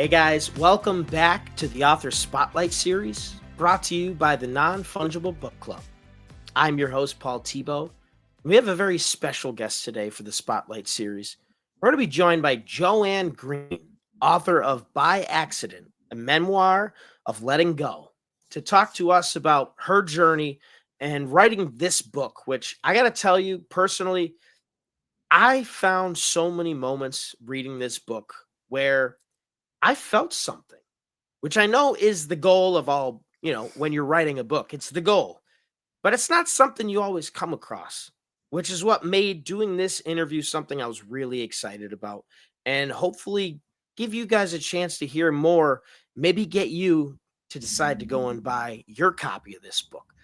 Hey guys, welcome back to the Author Spotlight series brought to you by the Non-Fungible Book Club. I'm your host, Paul Tebow. We have a very special guest today for the Spotlight series. We're going to be joined by Joanne Greene, author of By Accident, a memoir of letting go, to talk to us about her journey and writing this book, which I got to tell you personally, I found so many moments reading this book where I felt something, which I know is the goal of all, when you're writing a book, it's the goal, but it's not something you always come across, which is what made doing this interview something I was really excited about and hopefully give you guys a chance to hear more, maybe get you to decide to go and buy your copy of this book.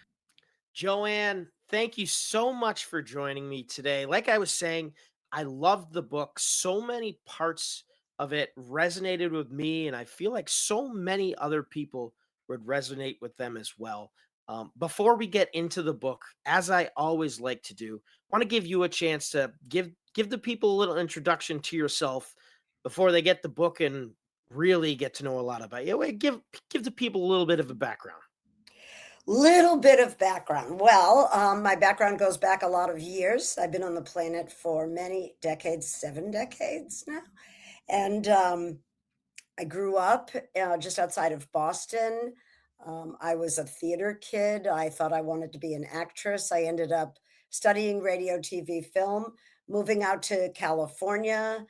Joanne, thank you so much for joining me today. Like I was saying, I loved the book. So many parts of it resonated with me, and I feel like so many other people would resonate with them as well. Before we get into the book, as I always like to do, I want to give you a chance to give the people a little introduction to yourself before they get the book and really get to know a lot about you. Give the people a little bit of a background. Little bit of background. Well, my background goes back a lot of years. I've been on the planet for many decades, 7 decades now. And I grew up just outside of Boston. I was a theater kid. I thought I wanted to be an actress. I ended up studying radio, TV, film, moving out to California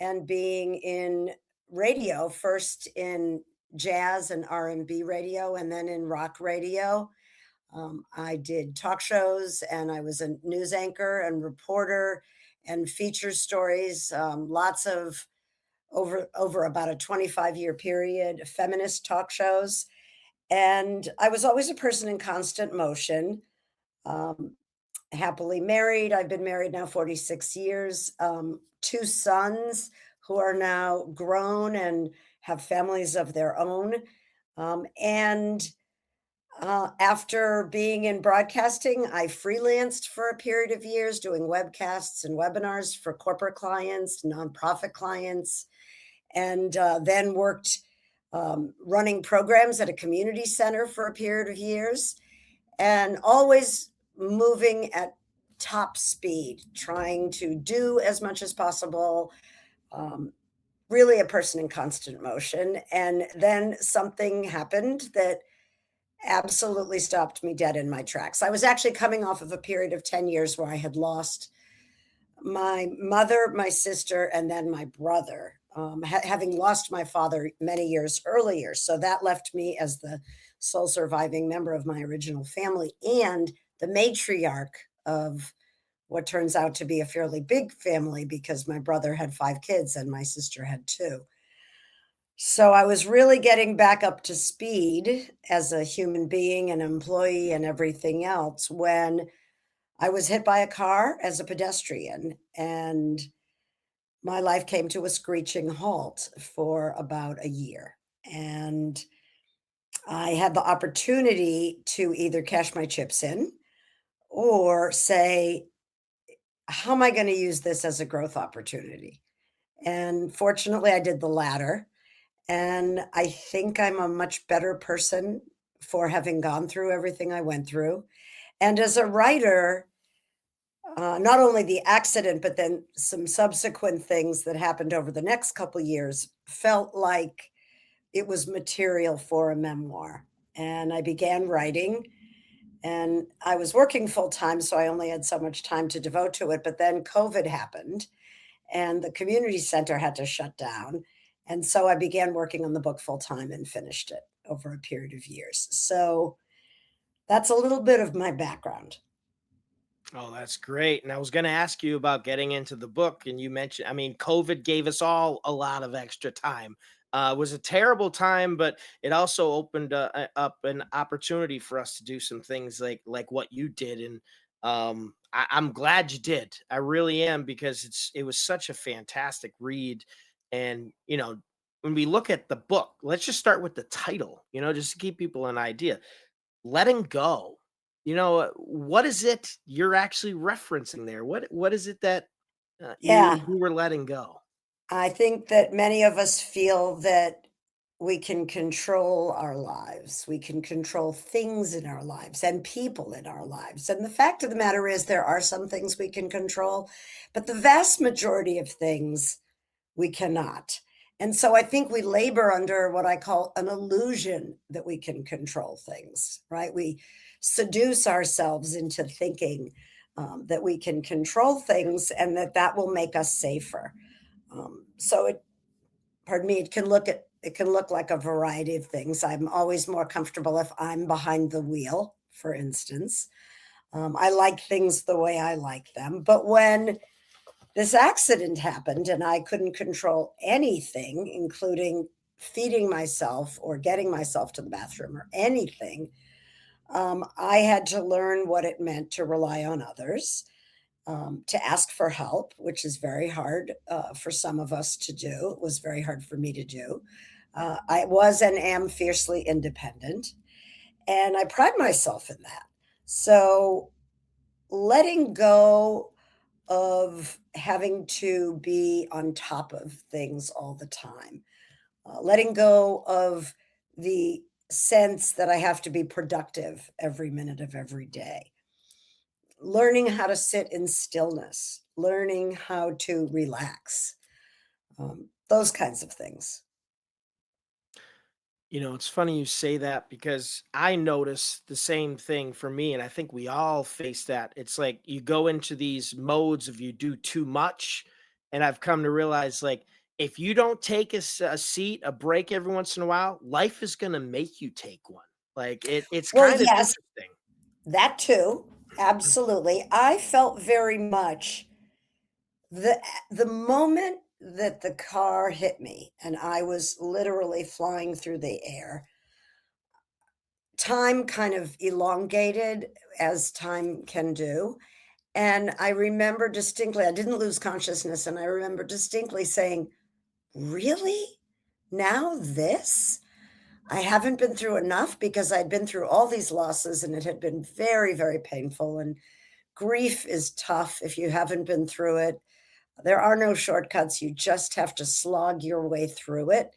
and being in radio, first in jazz and R&B radio and then in rock radio. I did talk shows and I was a news anchor and reporter and feature stories, lots of over about a 25-year period, feminist talk shows. And I was always a person in constant motion. Um, Happily married. I've been married now 46 years. Two sons who are now grown and have families of their own. And after being in broadcasting, I freelanced for a period of years doing webcasts and webinars for corporate clients, nonprofit clients, and then worked running programs at a community center for a period of years, and always moving at top speed, trying to do as much as possible. Um, Really a person in constant motion. And then something happened that absolutely stopped me dead in my tracks. I was actually coming off of a period of 10 years where I had lost my mother, my sister, and then my brother, having lost my father many years earlier. So that left me as the sole surviving member of my original family and the matriarch of what turns out to be a fairly big family because my brother had 5 kids and my sister had 2. So I was really getting back up to speed as a human being, an employee, and everything else when I was hit by a car as a pedestrian, and my life came to a screeching halt for about a year. And I had the opportunity to either cash my chips in or say, how am I going to use this as a growth opportunity? And fortunately, I did the latter. And I think I'm a much better person for having gone through everything I went through. And as a writer, not only the accident, but then some subsequent things that happened over the next couple years felt like it was material for a memoir. And I began writing, and I was working full time, so I only had so much time to devote to it. But then COVID happened, and the community center had to shut down. And so I began working on the book full time and finished it over a period of years. So that's a little bit of my background. Oh, that's great. And I was going to ask you about getting into the book. And you mentioned, I mean, COVID gave us all a lot of extra time. It was a terrible time, but it also opened up an opportunity for us to do some things like what you did. And I'm glad you did. I really am because it was such a fantastic read. And when we look at the book, let's just start with the title. Just to keep people an idea, letting go. What is it you're actually referencing there? What is it that Yeah, you were letting go? I think that many of us feel that we can control our lives. We can control things in our lives and people in our lives. And the fact of the matter is, there are some things we can control, but the vast majority of things we cannot. And so I think we labor under what I call an illusion that we can control things, right? We seduce ourselves into thinking that we can control things and that that will make us safer. So it pardon me, it can look like a variety of things. I'm always more comfortable if I'm behind the wheel, for instance. I like things the way I like them. But when this accident happened and I couldn't control anything, including feeding myself or getting myself to the bathroom or anything, I had to learn what it meant to rely on others, to ask for help, which is very hard for some of us to do. It was very hard for me to do. I was and am fiercely independent, and I pride myself in that. So, letting go of having to be on top of things all the time, letting go of the sense that I have to be productive every minute of every day, learning how to sit in stillness, learning how to relax, those kinds of things. It's funny you say that because I notice the same thing for me, and I think we all face that. It's like you go into these modes of you do too much, and I've come to realize like if you don't take a seat, a break every once in a while, life is going to make you take one. Like it's Well, kind of yes, interesting. that too. Absolutely. I felt very much the moment that the car hit me and I was literally flying through the air, time kind of elongated as time can do. And I remember distinctly, I didn't lose consciousness. And I remember distinctly saying, really? Now this? I haven't been through enough because I'd been through all these losses and it had been very, very painful. And grief is tough if you haven't been through it. There are no shortcuts. You just have to slog your way through it.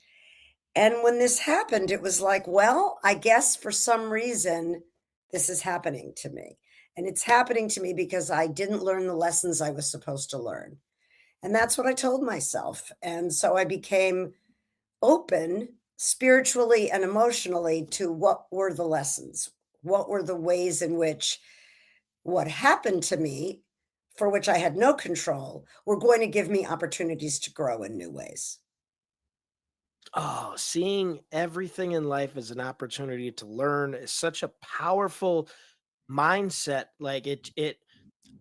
And when this happened, it was like, well, I guess for some reason, this is happening to me. And it's happening to me because I didn't learn the lessons I was supposed to learn. And that's what I told myself. And so I became open spiritually and emotionally to what were the lessons, what were the ways in which what happened to me, for which I had no control, were going to give me opportunities to grow in new ways. Oh, seeing everything in life as an opportunity to learn is such a powerful mindset. Like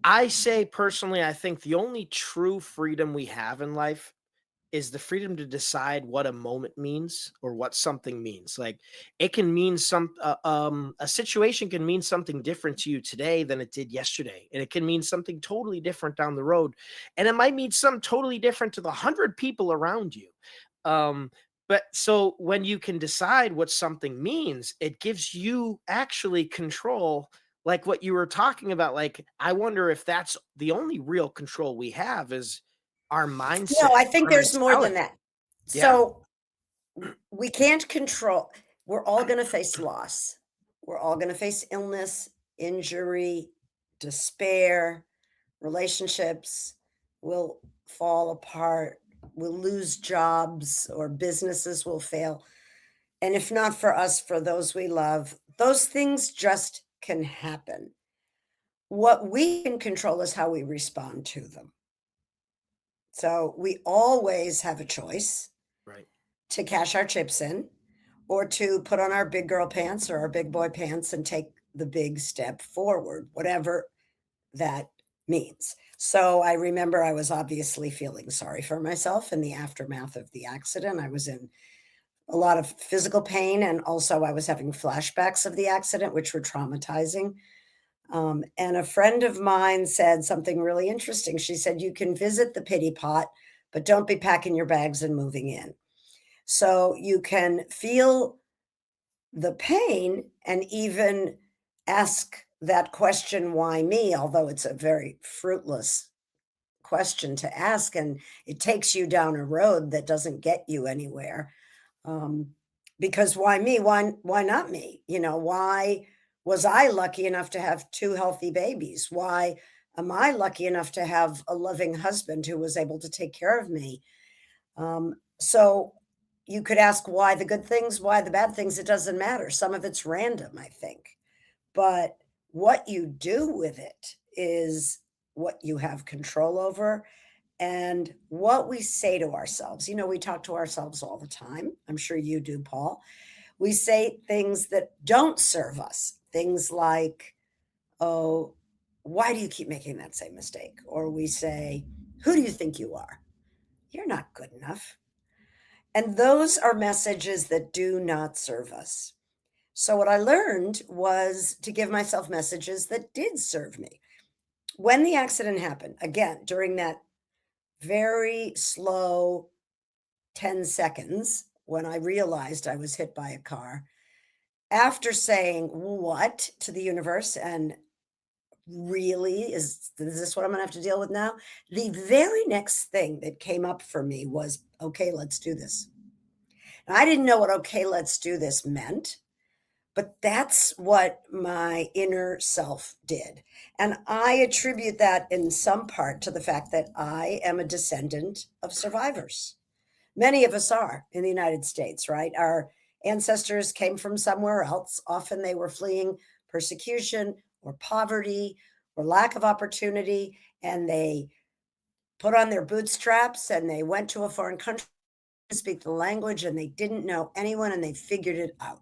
I say personally, I think the only true freedom we have in life is the freedom to decide what a moment means or what something means. Like it can mean a situation can mean something different to you today than it did yesterday, and it can mean something totally different down the road, and it might mean something totally different to the 100 people around you. Um, but so when you can decide what something means, it gives you actually control. Like what you were talking about, like I wonder if that's the only real control we have is our mindset, No, I think our there's more than mentality. that. Yeah. So we can't control, we're all going to face loss. We're all going to face illness, injury, despair, relationships will fall apart, we'll lose jobs or businesses will fail. And if not for us, for those we love, those things just can happen. What we can control is how we respond to them. So we always have a choice Right. to cash our chips in or to put on our big girl pants or our big boy pants and take the big step forward, whatever that means. So I remember I was obviously feeling sorry for myself in the aftermath of the accident. I was in a lot of physical pain, and also I was having flashbacks of the accident, which were traumatizing. And a friend of mine said something really interesting. She said, you can visit the pity pot, but don't be packing your bags and moving in. So you can feel the pain and even ask that question, why me? Although it's a very fruitless question to ask, and it takes you down a road that doesn't get you anywhere. Um, because why me? Why not me? Why was I lucky enough to have two healthy babies? Why am I lucky enough to have a loving husband who was able to take care of me? So you could ask why the good things, why the bad things. It doesn't matter. Some of it's random, I think. But what you do with it is what you have control over and what we say to ourselves. We talk to ourselves all the time. I'm sure you do, Paul. We say things that don't serve us. Things like, oh, why do you keep making that same mistake? Or we say, who do you think you are? You're not good enough. And those are messages that do not serve us. So, what I learned was to give myself messages that did serve me. When the accident happened, again, during that very slow 10 seconds when I realized I was hit by a car, after saying what to the universe and really is this what I'm going to have to deal with now? The very next thing that came up for me was, okay, let's do this. And I didn't know what okay, let's do this meant. But that's what my inner self did. And I attribute that in some part to the fact that I am a descendant of survivors. Many of us are in the United States, right? Our ancestors came from somewhere else. Often they were fleeing persecution or poverty or lack of opportunity. And they put on their bootstraps and they went to a foreign country to speak the language and they didn't know anyone and they figured it out.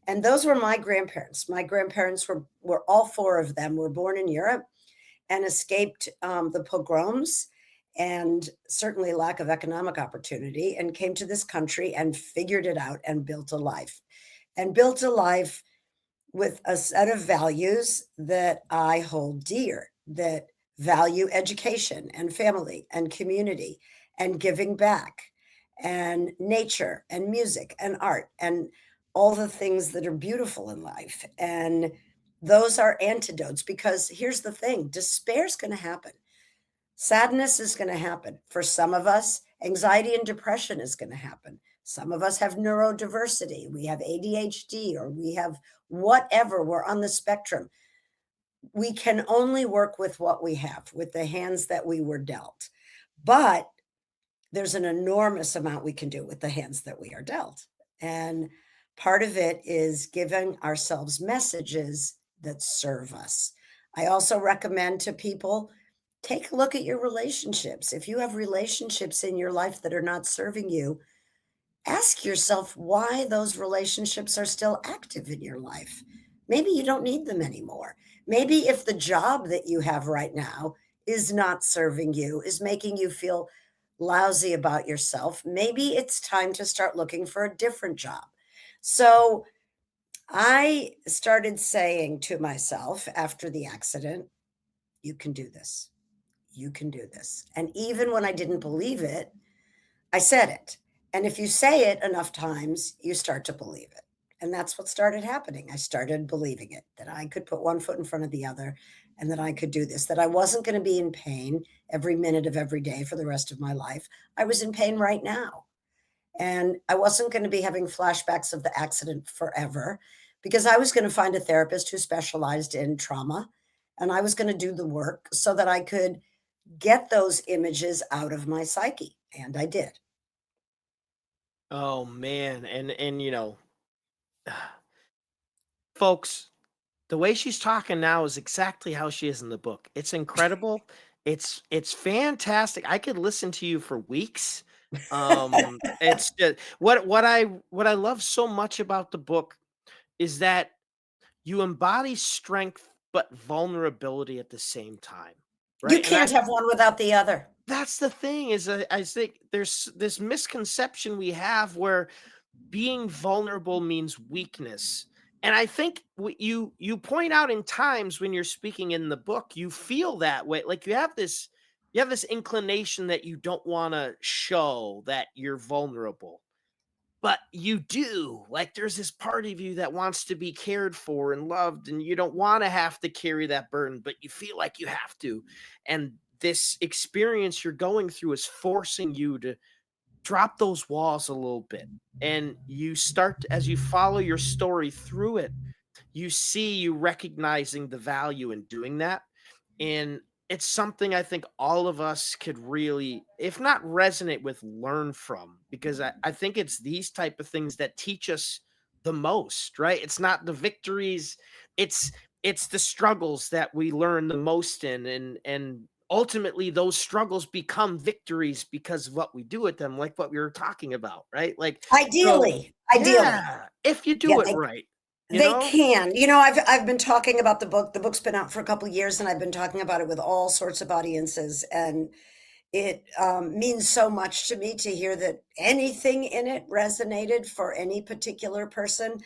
And those were my grandparents. My grandparents were all four of them were born in Europe and escaped the pogroms and certainly lack of economic opportunity and came to this country and figured it out and built a life with a set of values that I hold dear, that value education and family and community and giving back and nature and music and art and all the things that are beautiful in life. And those are antidotes because here's the thing, despair is going to happen. Sadness is going to happen. For some of us, anxiety and depression is going to happen. Some of us have neurodiversity. We have ADHD or we have whatever. We're on the spectrum. We can only work with what we have, with the hands that we were dealt. But there's an enormous amount we can do with the hands that we are dealt. And part of it is giving ourselves messages that serve us. I also recommend to people take a look at your relationships. If you have relationships in your life that are not serving you, ask yourself why those relationships are still active in your life. Maybe you don't need them anymore. Maybe if the job that you have right now is not serving you, is making you feel lousy about yourself, maybe it's time to start looking for a different job. So I started saying to myself after the accident, you can do this. You can do this. And even when I didn't believe it, I said it. And if you say it enough times, you start to believe it. And that's what started happening. I started believing it that I could put one foot in front of the other and that I could do this, that I wasn't going to be in pain every minute of every day for the rest of my life. I was in pain right now. And I wasn't going to be having flashbacks of the accident forever because I was going to find a therapist who specialized in trauma and I was going to do the work so that I could get those images out of my psyche. And I did. Oh man, and folks, the way she's talking now is exactly how she is in the book. It's incredible. It's fantastic. I could listen to you for weeks. It's just, what I love so much about the book is that you embody strength but vulnerability at the same time, You right? And can't have one without the other. that's the thing is I think there's this misconception we have where being vulnerable means weakness. And I think what you point out in times when you're speaking in the book, you feel that way. Like you have this inclination that you don't want to show that you're vulnerable. But you do. Like there's this part of you that wants to be cared for and loved and you don't want to have to carry that burden, but you feel like you have to. And this experience you're going through is forcing you to drop those walls a little bit, and you start as you follow your story through it, you recognizing the value in doing that. And it's something I think all of us could really, if not resonate with, learn from, because I think it's these type of things that teach us the most, right? It's not the victories, it's it's the struggles that we learn the most in, and ultimately those struggles become victories because of what we do with them, like what we were talking about, right? Like, so Ideally. yeah, if you Yeah, do it right, you they know? can. I've been talking about the book. The book's been out for a couple years, and I've been talking about it with all sorts of audiences, and it means so much to me to hear that anything in it resonated for any particular person.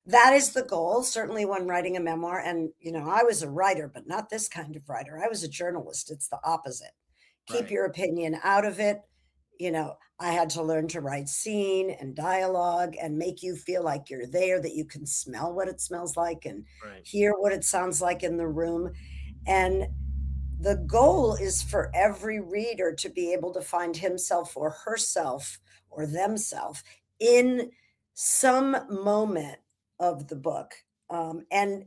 That is the goal, certainly when writing a memoir. And, I was a writer, but not this kind of writer. I was a journalist. It's the opposite. Keep Right, your opinion out of it. I had to learn to write scene and dialogue and make you feel like you're there, that you can smell what it smells like and right, hear what it sounds like in the room. And the goal is for every reader to be able to find himself or herself or themselves in some moment of the book. And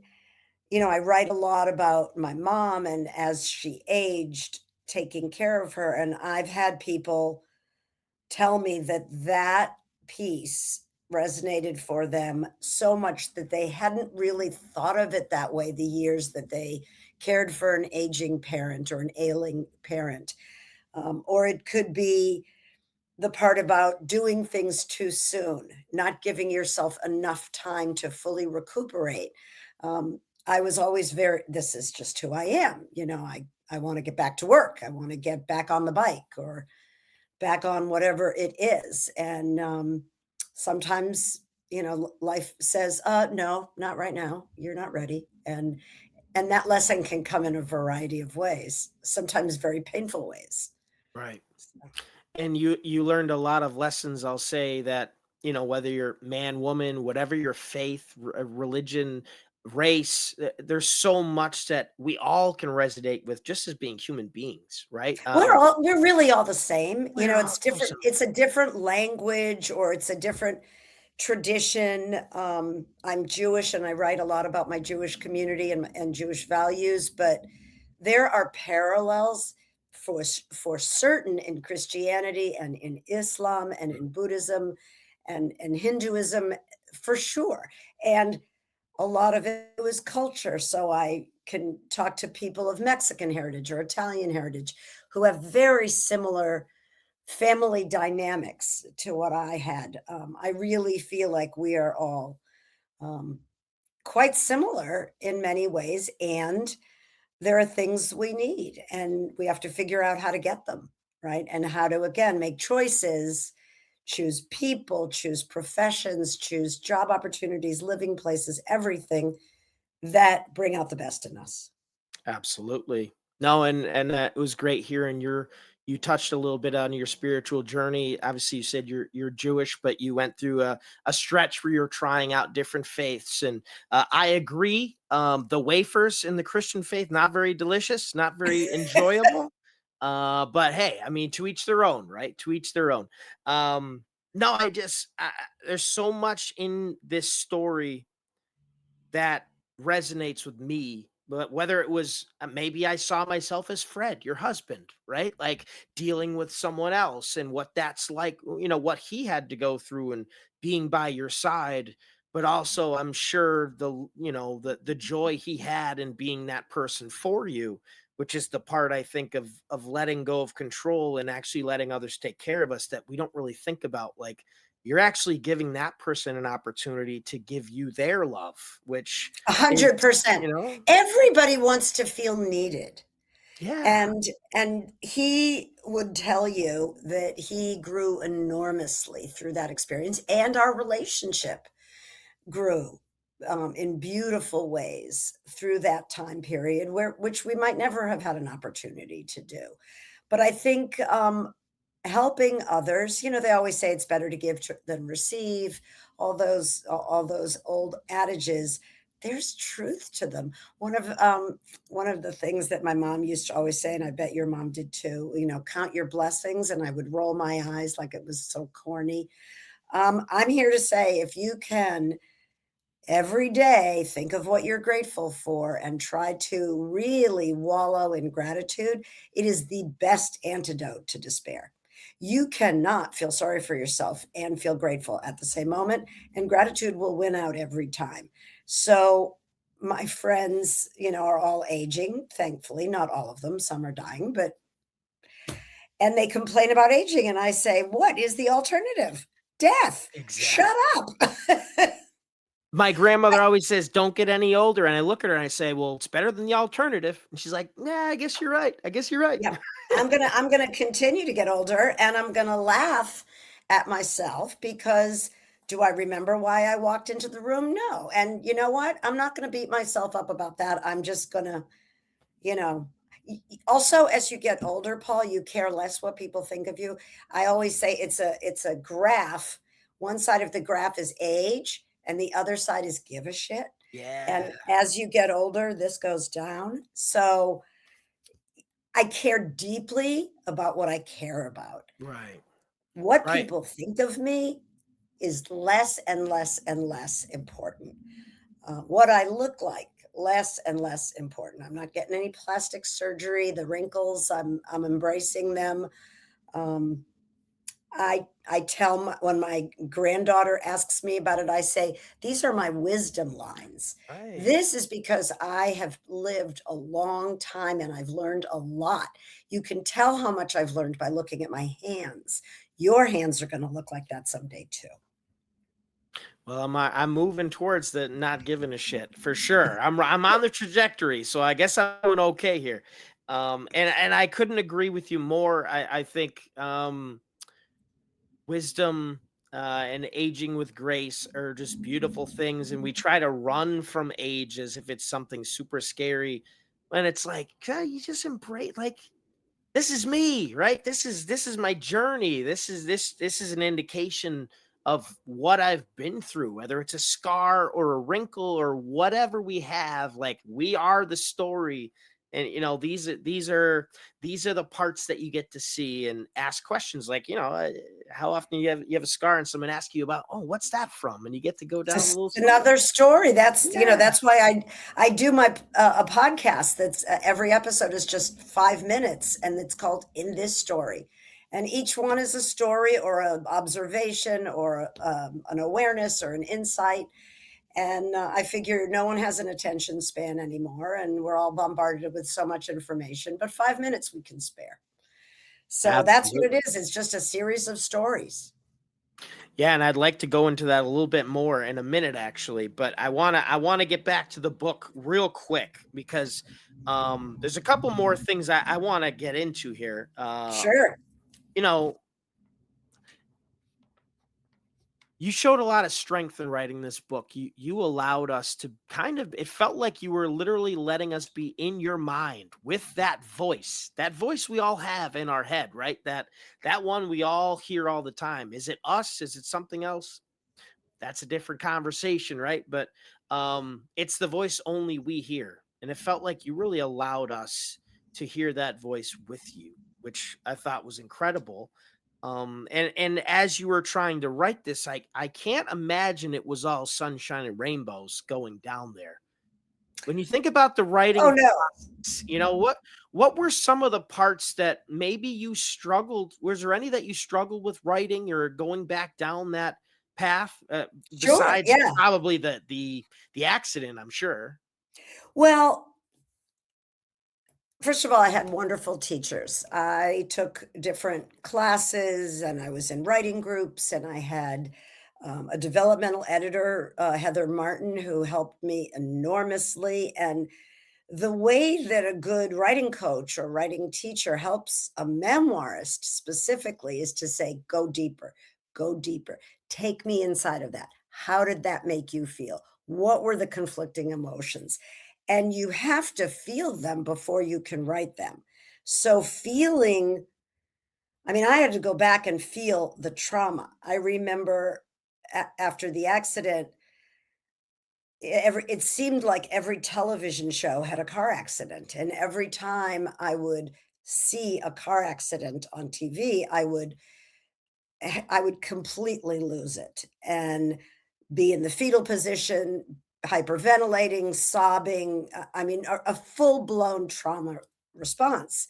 I write a lot about my mom and as she aged, taking care of her. And I've had people tell me that that piece resonated for them so much that they hadn't really thought of it that way the years that they cared for an aging parent or an ailing parent. Or it could be the part about doing things too soon, not giving yourself enough time to fully recuperate. I was always this is just who I am. I want to get back to work. I want to get back on the bike or back on whatever it is. And sometimes, life says, no, not right now. You're not ready. And that lesson can come in a variety of ways, sometimes very painful ways. right. So, And you learned a lot of lessons, I'll say that, whether you're man, woman, whatever your faith, religion, race, there's so much that we all can resonate with just as being human beings, right? we're really all the same. We're all It's so different. It's a different language or it's a different tradition. I'm Jewish and I write a lot about my Jewish community and Jewish values, but there are parallels for certain in Christianity and in Islam and in Buddhism and Hinduism for sure. And a lot of it was culture. So I can talk to people of Mexican heritage or Italian heritage who have very similar family dynamics to what I had. I really feel like we are all um, quite similar in many ways, and there are things we need, and we have to figure out how to get them, right? And how to, again, make choices, choose people, choose professions, choose job opportunities, living places, everything that bring out the best in us. Absolutely. No, and it was great hearing you touched a little bit on your spiritual journey. Obviously, you said you're Jewish, but you went through a stretch where you're trying out different faiths, and I agree. The wafers in the Christian faith not very delicious, not very enjoyable. But hey, I mean, to each their own, right? To each their own. No, there's so much in this story that resonates with me, but whether it was maybe I saw myself as Fred, your husband, right? Like dealing with someone else and what that's like, what he had to go through and being by your side, but also I'm sure the joy he had in being that person for you, which is the part I think of letting go of control and actually letting others take care of us that we don't really think about. Like, you're actually giving that person an opportunity to give you their love, which is, 100%. you know Everybody wants to feel needed. yeah, And he would tell you that he grew enormously through that experience, and our relationship grew in beautiful ways through that time period, which we might never have had an opportunity to do. But I think helping others, they always say it's better to give than receive. All those old adages. there's truth to them. One of the things that my mom used to always say, and I bet your mom did too, count your blessings, and I would roll my eyes like it was so corny. I'm here to say if you can every day think of what you're grateful for and try to really wallow in gratitude, it is the best antidote to despair. You cannot feel sorry for yourself and feel grateful at the same moment, and gratitude will win out every time. So, my friends, are all aging, thankfully, not all of them, some are dying, and they complain about aging. And I say, what is the alternative? Death. Shut Exactly. up. My grandmother always says, "Don't get any older," and I look at her and I say, "Well, it's better than the alternative." And she's like, "Yeah, I guess you're right. I guess you're right." Yeah. I'm gonna continue to get older, and I'm gonna laugh at myself because do I remember why I walked into the room? No. And you know what? I'm not gonna beat myself up about that. I'm just gonna, you know, also as you get older, Paul, you care less what people think of you. I always say it's a graph. One side of the graph is age, and the other side is give a shit. Yeah. And as you get older, this goes down. So I care deeply about what I care about. Right. What Right. people think of me is less and less and less important. What I look like, less and less important. I'm not getting any plastic surgery. The wrinkles, I'm embracing them. Um, I tell when my granddaughter asks me about it, I say, "These are my wisdom lines." Right. This is because I have lived a long time and I've learned a lot. You can tell how much I've learned by looking at my hands. Your hands are gonna look like that someday too. Well, I'm moving towards the not giving a shit for sure. I'm on the trajectory, so I guess I'm doing okay here. And I couldn't agree with you more. I think wisdom and aging with grace are just beautiful things, and we try to run from age as if it's something super scary. When it's like, you just embrace like this is me, right? This is my journey. This is an indication of what I've been through, whether it's a scar or a wrinkle or whatever we have. Like we are the story, and these are the parts that you get to see and ask questions. Like how often you have a scar and someone asks you about, oh, what's that from, and you get to go down a Just little story. another story. Yeah, That's why I do my a podcast that's every episode is just 5 minutes, and it's called In This Story, and each one is a story or an observation or an awareness or an insight. And I figure no one has an attention span anymore, and we're all bombarded with so much information. But 5 minutes we can spare. So that's what absolutely. it is. It's just a series of stories. Yeah, and I'd like to go into that a little bit more in a minute actually, but I want to get back to the book real quick because there's a couple more things I want to get into here. Sure. You know, you showed a lot of strength in writing this book. You allowed us to kind of, it felt like you were literally letting us be in your mind with that voice. That voice we all have in our head, right? That one we all hear all the time. Is it us? Is it something else? That's a different conversation, right? But it's the voice only we hear. And it felt like you really allowed us to hear that voice with you, which I thought was incredible. And as you were trying to write this, I can't imagine it was all sunshine and rainbows going down there. When you think about the Oh writing no. process, what were some of the parts that maybe you struggled? Was there any that you struggled with writing or going back down that path? Sure. Besides Yeah. probably the accident, I'm sure. Well, first of all, I had wonderful teachers. I took different classes and I was in writing groups, and I had a developmental editor, Heather Martin, who helped me enormously. And the way that a good writing coach or writing teacher helps a memoirist specifically is to say, go deeper, take me inside of that. How did that make you feel? What were the conflicting emotions? And you have to feel them before you can write them. So, I mean, I had to go back and feel the trauma. I remember after the accident, it seemed like every television show had a car accident, and every time I would see a car accident on TV, I would completely lose it and be in the fetal position, hyperventilating, sobbing, I mean, a full-blown trauma response,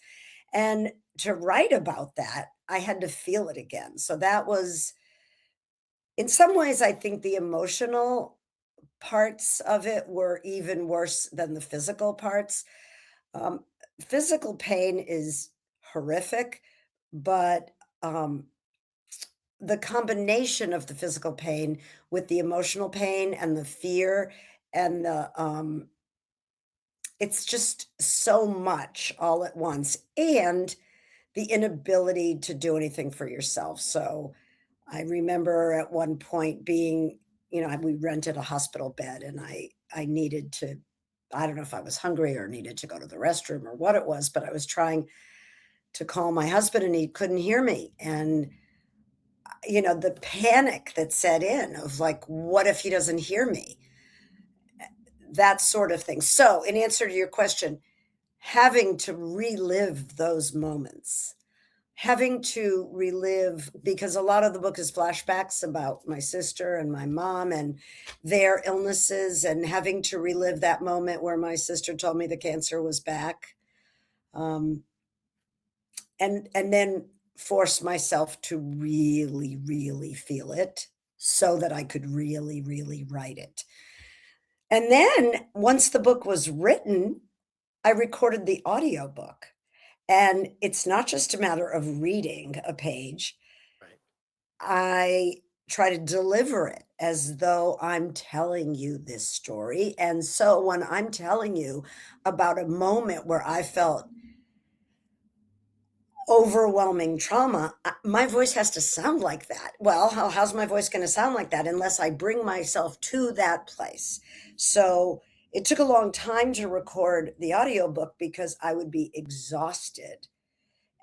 and to write about that, I had to feel it again, so that was in some ways, I think the emotional parts of it were even worse than the physical parts. Um, Physical pain is horrific, but, the combination of the physical pain with the emotional pain and the fear and it's just so much all at once, and the inability to do anything for yourself. So, I remember at one point being, we rented a hospital bed and I needed to, I don't know if I was hungry or needed to go to the restroom or what it was, but I was trying to call my husband and he couldn't hear me. And the panic that set in of like, what if he doesn't hear me? That sort of thing. So, in answer to your question, having to relive those moments, having to relive, because a lot of the book is flashbacks about my sister and my mom and their illnesses, and having to relive that moment where my sister told me the cancer was back, um, and then force myself to really, really feel it so that I could really, really write it. And then once the book was written, I recorded the audiobook. And it's not just a matter of reading a page. Right. I try to deliver it as though I'm telling you this story. And so when I'm telling you about a moment where I felt overwhelming trauma, my voice has to sound like that. Well, how's my voice going to sound like that unless I bring myself to that place? So it took a long time to record the audiobook because I would be exhausted.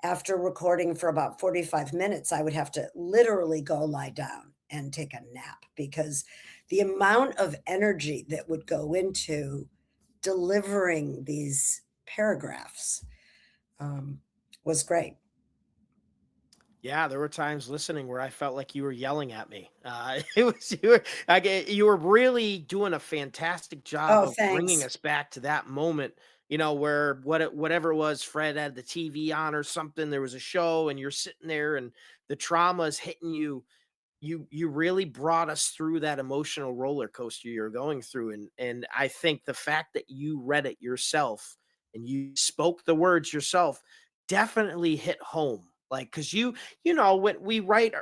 After recording for about 45 minutes, I would have to literally go lie down and take a nap because the amount of energy that would go into delivering these paragraphs um, was great. Yeah, there were times listening where I felt like you were yelling at me. It was you were really doing a fantastic job Oh, of bringing thanks. us back to that moment. Where whatever it was, Fred had the TV on or something. There was a show, and you're sitting there, and the trauma is hitting you. You really brought us through that emotional roller coaster you're going through, and I think the fact that you read it yourself and you spoke the words yourself definitely hit home. Like, because when we write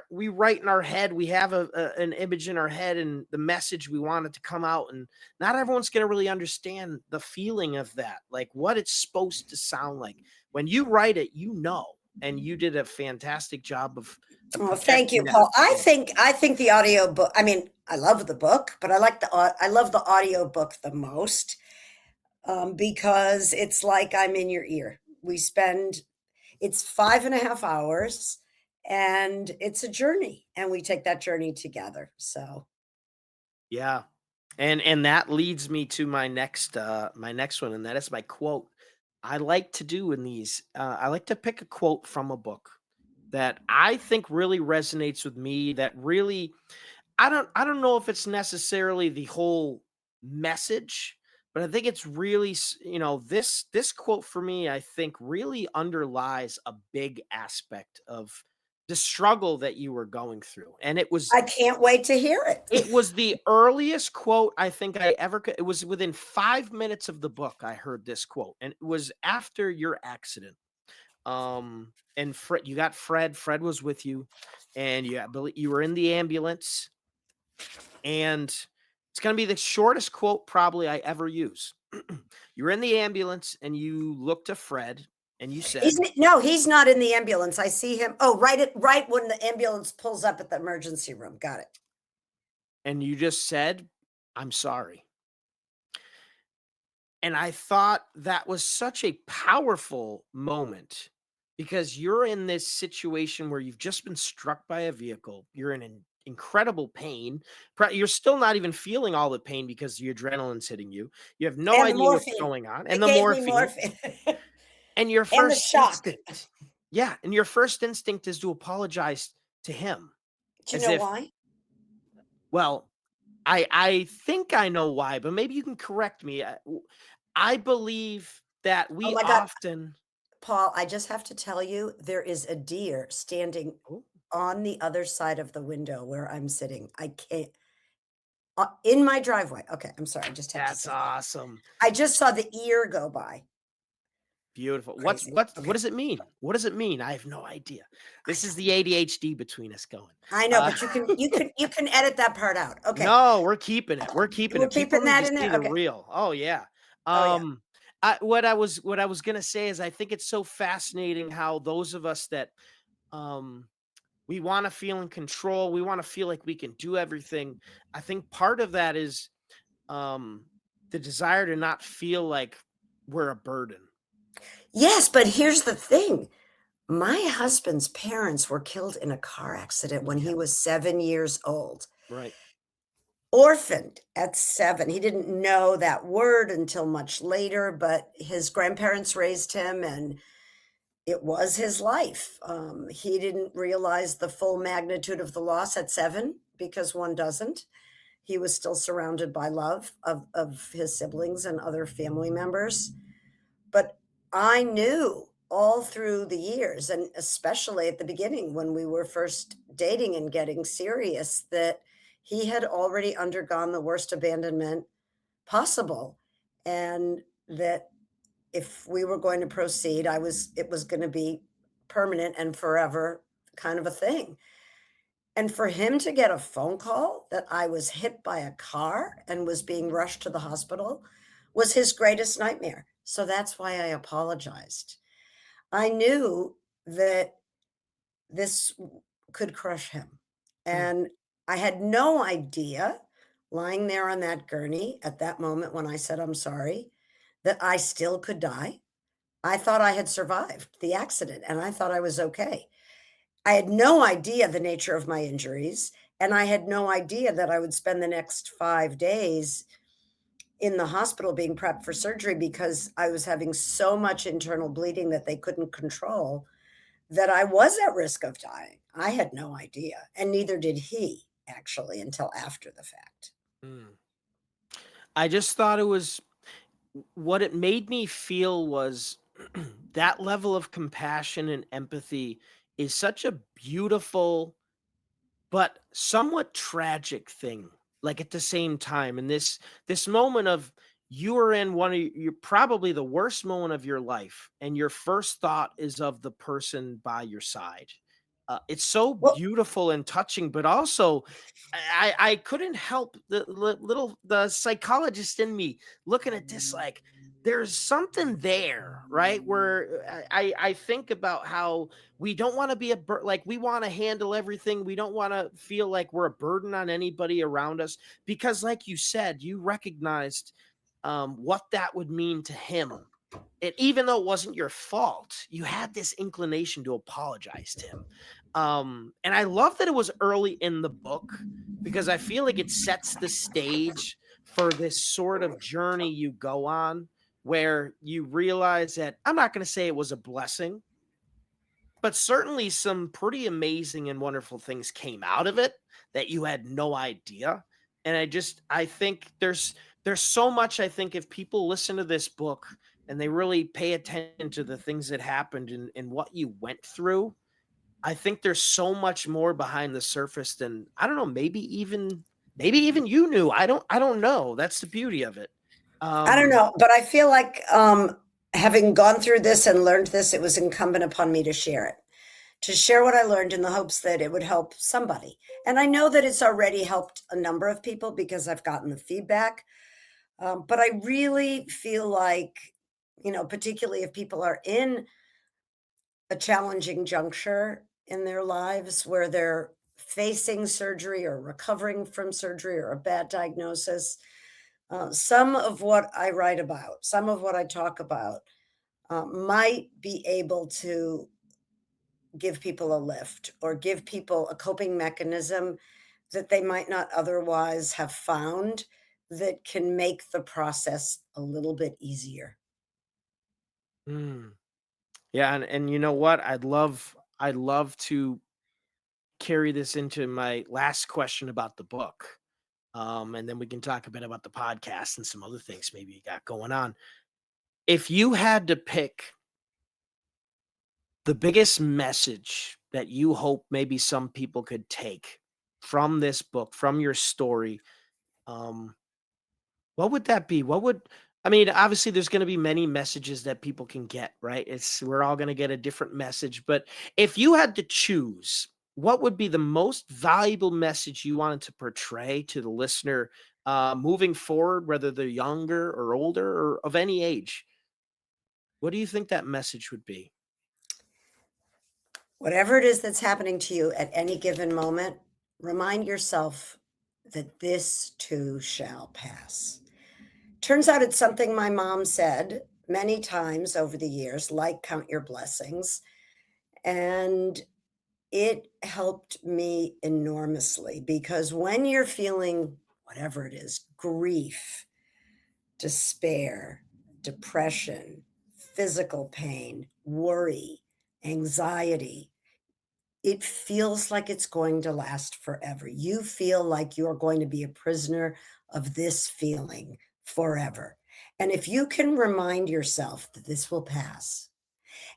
in our head, we have an image in our head and the message we want it to come out, and not everyone's going to really understand the feeling of that, like what it's supposed to sound like. When you write it, and you did a fantastic job of Oh, thank you, projecting that. Paul. I think the audio book. I mean, I love the book, but I love the audio book the most because it's like I'm in your ear. It's 5.5 hours and it's a journey and we take that journey together. So, Yeah. And that leads me to my next one, and that is my quote. I like to do in these I like to pick a quote from a book that I think really resonates with me, that really I don't know if it's necessarily the whole message, but I think it's really this quote for me, I think really underlies a big aspect of the struggle that you were going through. And I can't wait to hear it. it was the earliest quote I think I ever could. It was within 5 minutes of the book I heard this quote, and it was after your accident. And Fred, you got Fred. Fred was with you, and I believe you were in the ambulance. And it's going to be the shortest quote probably I ever use. You're in the ambulance, and you look to Fred, and you said, No, he's not in the ambulance. I see him. Oh, right when the ambulance pulls up at the emergency room. Got it. and you just said, "I'm sorry." And I thought that was such a powerful moment because you're in this situation where you've just been struck by a vehicle. You're in incredible pain. You're still not even feeling all the pain because the adrenaline's hitting you. You have no And the idea what's morphine. going on, They and the gave me morphine, morphine. and your And the first shock. instinct, yeah, and your first instinct is to apologize to him Do you as know if, why? well, I think I know why, but maybe you can correct me. I believe that Oh we my God, often. Paul, I just have to tell you, there is a deer standing Oh, on the other side of the window where I'm sitting. I can't in my driveway. Okay, I'm sorry, I just had to that's say that. awesome. I just saw the ear go by. Beautiful. Crazy. What Okay. does it mean? What does it mean? I have no idea. I This is don't the ADHD between us going. I know, Uh, but you can edit that part out. Okay. no, we're keeping it. We're keeping We're it. People keeping need that to in see there? the Okay. real. Oh yeah. Oh, yeah. Um what I was gonna say is I think it's so fascinating how those of us that um we want to feel in control, we want to feel like we can do everything. I think part of that is um the desire to not feel like we're a burden. Yes, but here's the thing. My husband's parents were killed in a car accident when Yeah, he was 7 years old. right. Orphaned at 7. He didn't know that word until much later, but his grandparents raised him, and it was his life. He didn't realize the full magnitude of the loss at 7 because one doesn't. He was still surrounded by love of his siblings and other family members. But I knew all through the years, and especially at the beginning when we were first dating and getting serious, that he had already undergone the worst abandonment possible. And that if we were going to proceed, it was going to be permanent and forever kind of a thing. And for him to get a phone call that I was hit by a car and was being rushed to the hospital was his greatest nightmare. So that's why I apologized. I knew that could crush him. Mm, And I had no idea, lying there on that gurney at that moment when I said, I'm sorry, that I still could die. I thought I had survived the accident and I thought I was okay. I had no idea the nature of my injuries, and I had no idea that I would spend the next 5 days in the hospital being prepped for surgery because I was having so much internal bleeding that they couldn't control, that I was at risk of dying. I had no idea, and neither did he, actually, until after the fact. mm. I just thought it was what it made me feel was that level of compassion and empathy is such a beautiful but somewhat tragic thing, like at the same time. And this moment of you are in one of you're probably the worst moment of your life and your first thought is of the person by your side. It's so Well, beautiful and touching, but also I couldn't help the psychologist in me looking at this like there's something there, right? Where I think about how we don't want to be like we want to handle everything. We don't want to feel like we're a burden on anybody around us because, like you said, you recognized what that would mean to him. And even though it wasn't your fault, you had this inclination to apologize to him. And I love that it was early in the book because I feel like it sets the stage for this sort of journey you go on where you realize that I'm not going to say it was a blessing, but certainly some pretty amazing and wonderful things came out of it that you had no idea. And I think there's so much. I think if people listen to this book and they really pay attention to the things that happened and what you went through, I think there's so much more behind the surface than I don't know, maybe even you knew. I don't know. That's the beauty of it. I don't Um know, but I feel like, having gone through this and learned this, it was incumbent upon me to share it. To share what I learned in the hopes that it would help somebody. And I know that it's already helped a number of people because I've gotten the feedback. But I really feel like, particularly if people are in a challenging juncture in their lives where they're facing surgery or recovering from surgery or a bad diagnosis, some of what I write about, some of what I talk about, might be able to give people a lift or give people a coping mechanism that they might not otherwise have found that can make the process a little bit easier. Mm. Yeah, and you know what? I'd love to carry this into my last question about the book. And then we can talk a bit about the podcast and some other things maybe you got going on. If you had to pick the biggest message that you hope maybe some people could take from this book, from your story, um, what would that be? I mean, obviously there's going to be many messages that people can get, right? We're all going to get a different message, but if you had to choose, what would be the most valuable message you wanted to portray to the listener moving forward, whether they're younger or older or of any age? What do you think that message would be? Whatever it is that's happening to you at any given moment, remind yourself that this too shall pass. Turns out it's something my mom said many times over the years, like count your blessings. And it helped me enormously because when you're feeling whatever it is, grief, despair, depression, physical pain, worry, anxiety, it feels like it's going to last forever. You feel like you're going to be a prisoner of this feeling forever. And if you can remind yourself that this will pass,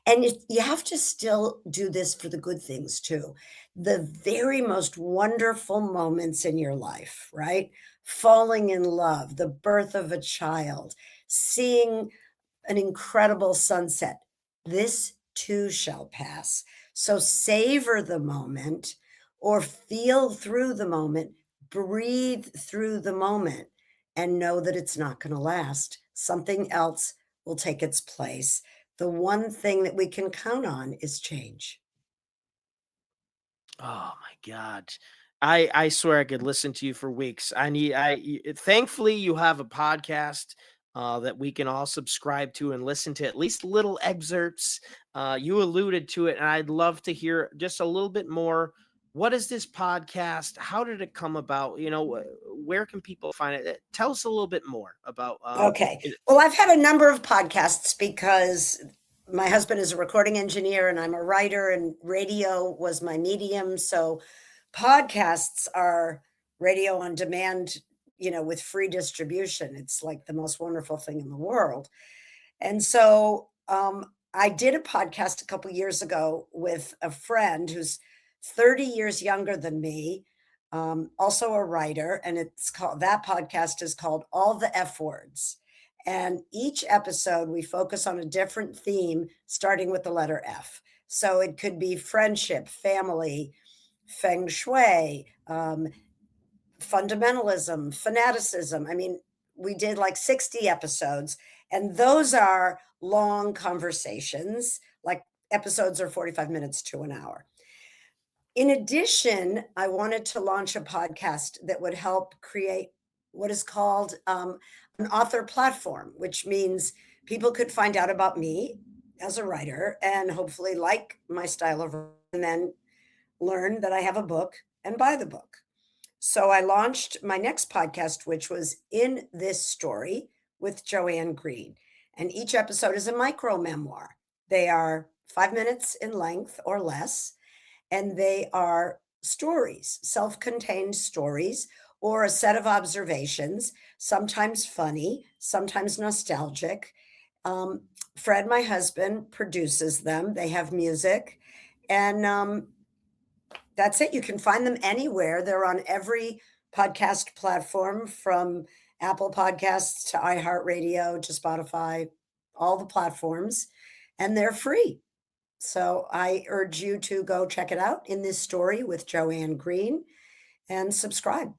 and you have to still do this for the good things too. The very most wonderful moments in your life, right? Falling in love, the birth of a child, seeing an incredible sunset. This too shall pass. So savor the moment or feel through the moment, breathe through the moment, and know that it's not going to last. Something else will take its place. The one thing that we can count on is change. Oh my god. I swear I could listen to you for weeks. Thankfully you have a podcast that we can all subscribe to and listen to at least little excerpts. You alluded to it and I'd love to hear just a little bit more. What is this podcast? How did it come about? Where can people find it? Tell us a little bit more about Okay. it. Well, I've had a number of podcasts because my husband is a recording engineer and I'm a writer, and radio was my medium. So podcasts are radio on demand, with free distribution. It's like the most wonderful thing in the world. And so I did a podcast a couple years ago with a friend who's 30 years younger than me, also a writer. And that podcast is called All the F Words. And each episode, we focus on a different theme, starting with the letter F. So it could be friendship, family, feng shui, fundamentalism, fanaticism. I mean, we did like 60 episodes, and those are long conversations. Like episodes are 45 minutes to an hour. In addition, I wanted to launch a podcast that would help create what is called an author platform, which means people could find out about me as a writer and hopefully like my style of writing, and then learn that I have a book and buy the book. So I launched my next podcast, which was In This Story with Joanne Greene. And each episode is a micro memoir. They are 5 minutes in length or less, and they are stories, self contained stories, or a set of observations, sometimes funny, sometimes nostalgic. Um, Fred, my husband, produces them. They have music. And that's it. You can find them anywhere. They're on every podcast platform from Apple Podcasts to iHeartRadio to Spotify, all the platforms, and they're free. So I urge you to go check it out, In This Story with Joanne Greene, and subscribe.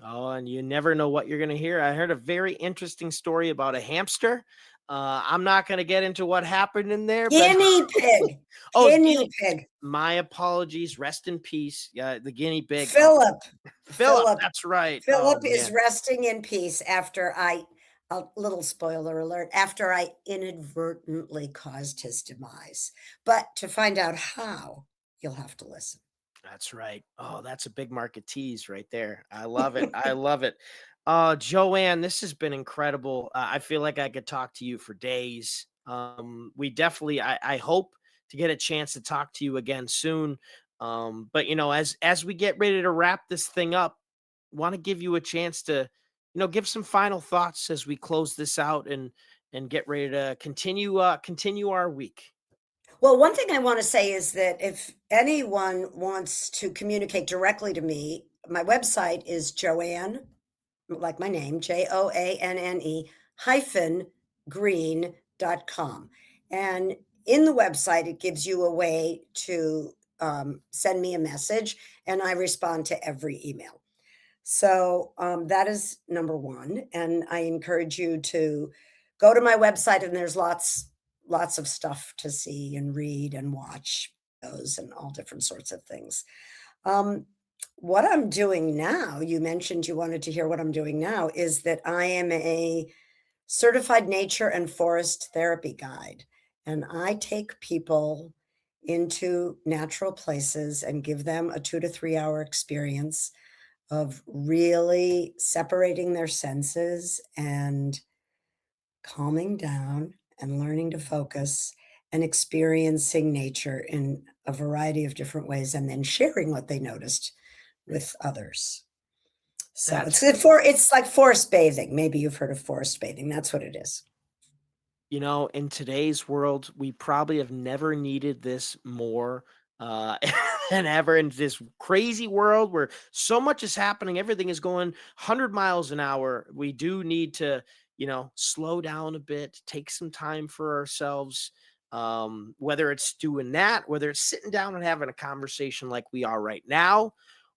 Oh, and you never know what you're going to hear. I heard a very interesting story about a hamster. I'm not going to get into what happened in there, but Guinea pig, oh, guinea pig. my apologies. Rest in peace. Yeah, the guinea pig. Oh, Philip, Philip, Philip, that's right. Oh Philip is man. resting in peace after a little spoiler alert, after I inadvertently caused his demise. But to find out how, you'll have to listen. That's right. Oh, that's a big market tease right there. I love it. I love it. Joanne, this has been incredible. I feel like I could talk to you for days. We definitely, I hope to get a chance to talk to you again soon. But as we get ready to wrap this thing up, want to give you a chance to, give some final thoughts as we close this out and get ready to continue our week. Well, one thing I want to say is that if anyone wants to communicate directly to me, my website is Joanne, like my name, Joanne hyphen green.com. And in the website, it gives you a way to send me a message, and I respond to every email. So that is number one. And I encourage you to go to my website, and there's lots of stuff to see and read and watch those and all different sorts of things. Um, what I'm doing now, you mentioned you wanted to hear what I'm doing now, is that I am a certified nature and forest therapy guide. And I take people into natural places and give them a 2 to 3 hour experience of really separating their senses and calming down and learning to focus and experiencing nature in a variety of different ways and then sharing what they noticed with others. So That's it's like forest bathing. Maybe you've heard of forest bathing. That's what it is. In today's world, we probably have never needed this more uh, than ever in this crazy world where so much is happening. Everything is going 100 miles an hour. We do need to, slow down a bit, take some time for ourselves. Whether it's doing that, whether it's sitting down and having a conversation like we are right now,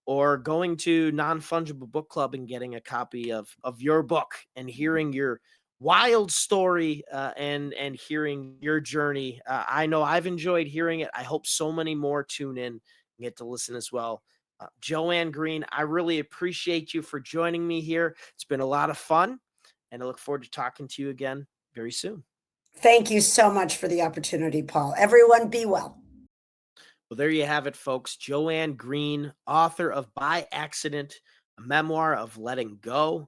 or going to Non-Fungible Book Club and getting a copy of your book and hearing your wild story and hearing your journey. I know I've enjoyed hearing it. I hope so many more tune in and get to listen as well. Joanne Greene, I really appreciate you for joining me here. It's been a lot of fun, and I look forward to talking to you again very soon. Thank you so much for the opportunity, Paul. Everyone, be well. Well, there you have it, folks. Joanne Greene, author of By Accident, a memoir of letting go.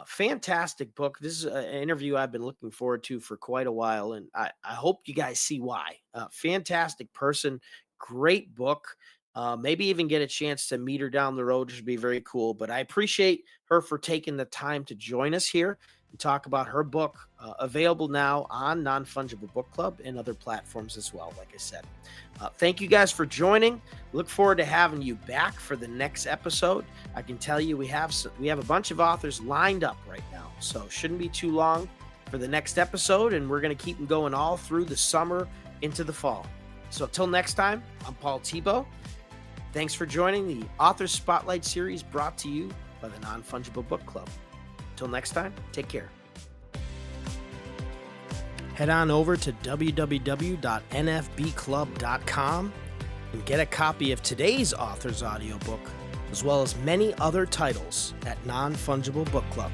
Fantastic book. This is an interview I've been looking forward to for quite a while, and I hope you guys see why. Fantastic person, great book. Maybe even get a chance to meet her down the road, which would be very cool. But I appreciate her for taking the time to join us here and talk about her book, available now on Non-Fungible Book Club and other platforms as well, like I said. Thank you guys for joining. Look forward to having you back for the next episode. I can tell you we have a bunch of authors lined up right now, so shouldn't be too long for the next episode, and we're going to keep them going all through the summer into the fall. So until next time, I'm Paul Tebow. Thanks for joining the Author Spotlight series brought to you by the Non-Fungible Book Club. Until next time, take care. Head on over to www.nfbclub.com and get a copy of today's author's audiobook, as well as many other titles at Non-Fungible Book Club.